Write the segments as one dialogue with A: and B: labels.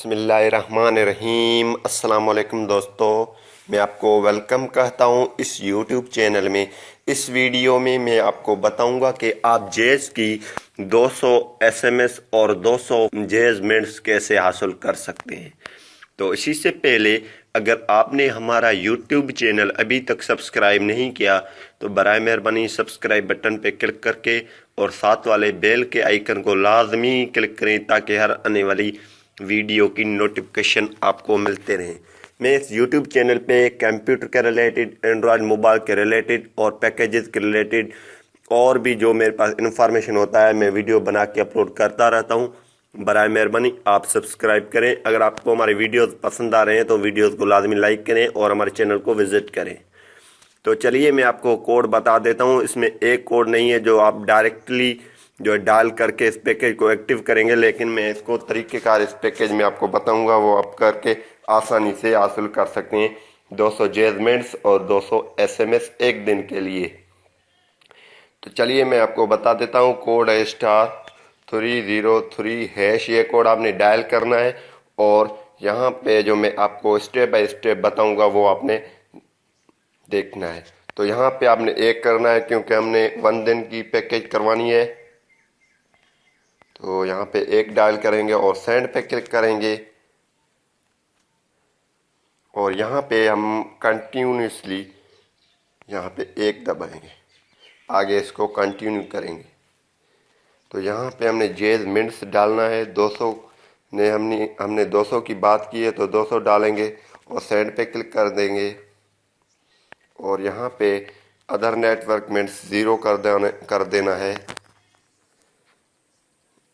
A: बिस्मिल्लाहिर्रहमानिर्रहीम। अस्सलाम वालेकुम दोस्तों, मैं आपको वेलकम कहता हूं इस यूट्यूब चैनल में। इस वीडियो में मैं आपको बताऊंगा कि आप जेज की 200 एसएमएस और 200 जेज मिनट्स कैसे हासिल कर सकते हैं। तो इसी से पहले अगर आपने हमारा यूट्यूब चैनल अभी तक सब्सक्राइब नहीं किया तो बराए मेहरबानी सब्सक्राइब बटन पे क्लिक करके और साथ वाले बेल के आइकन को लाजमी क्लिक करें ताकि हर आने वाली वीडियो की नोटिफिकेशन आपको मिलते रहें। मैं इस यूट्यूब चैनल पे कंप्यूटर के रिलेटेड, एंड्रॉयड मोबाइल के रिलेटेड और पैकेजेस के रिलेटेड और भी जो मेरे पास इंफॉर्मेशन होता है मैं वीडियो बना के अपलोड करता रहता हूँ। बराए मेहरबानी आप सब्सक्राइब करें। अगर आपको हमारे वीडियोस पसंद आ रहे हैं तो वीडियोस को लाजमी लाइक करें और हमारे चैनल को विजिट करें। तो चलिए मैं आपको कोड बता देता हूँ। इसमें एक कोड नहीं है जो आप डायरेक्टली जो डायल करके इस पैकेज को एक्टिव करेंगे, लेकिन मैं इसको तरीक़ेकार इस पैकेज में आपको बताऊंगा, वो आप करके आसानी से हासिल कर सकते हैं 200 जेजमेंट्स और 200 एसएमएस एक दिन के लिए। तो चलिए मैं आपको बता देता हूँ। कोड है *303#। ये कोड आपने डायल करना है और यहाँ पे जो मैं आपको स्टेप बाय स्टेप बताऊंगा वो आपने देखना है। तो यहाँ पे आपने एक करना है क्योंकि हमने 1 दिन की पैकेज करवानी है। तो यहाँ पे एक डायल करेंगे और सेंड पे क्लिक करेंगे और यहाँ पे हम कंटिन्यूसली यहाँ पे एक दबाएंगे, आगे इसको कंटिन्यू करेंगे। तो यहाँ पे हमने जेज मिनट्स डालना है 200 ने हमने 200 की बात की है तो 200 डालेंगे और सेंड पे क्लिक कर देंगे और यहाँ पे अदर नेटवर्क मिनट्स 0 कर देना है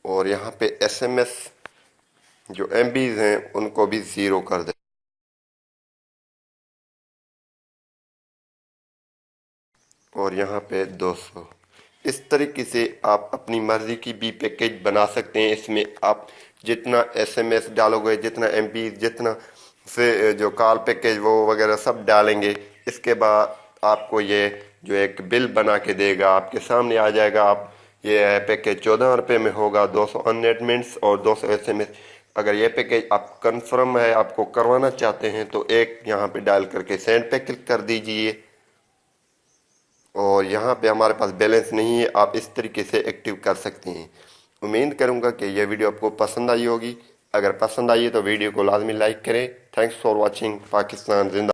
A: और यहाँ पे एसएमएस जो एमबीज हैं उनको भी 0 कर दें और यहाँ पे 200। इस तरीके से आप अपनी मर्जी की भी पैकेज बना सकते हैं। इसमें आप जितना एसएमएस डालोगे, जितना एमबी, जितना से जो कॉल पैकेज वो वगैरह सब डालेंगे, इसके बाद आपको ये जो एक बिल बना के देगा आपके सामने आ जाएगा। आप ये पैकेज 14 रुपये में होगा, 200 अननेट मिनट्स और 200 एसएमएस। अगर ये पैकेज आप कंफर्म है आपको करवाना चाहते हैं तो एक यहाँ पे डायल करके सेंड पे क्लिक कर दीजिए और यहाँ पे हमारे पास बैलेंस नहीं है, आप इस तरीके से एक्टिव कर सकते हैं। उम्मीद करूँगा कि यह वीडियो आपको पसंद आई होगी। अगर पसंद आई है तो वीडियो को लाजमी लाइक करें। Thanks for watching. पाकिस्तान जिंदा।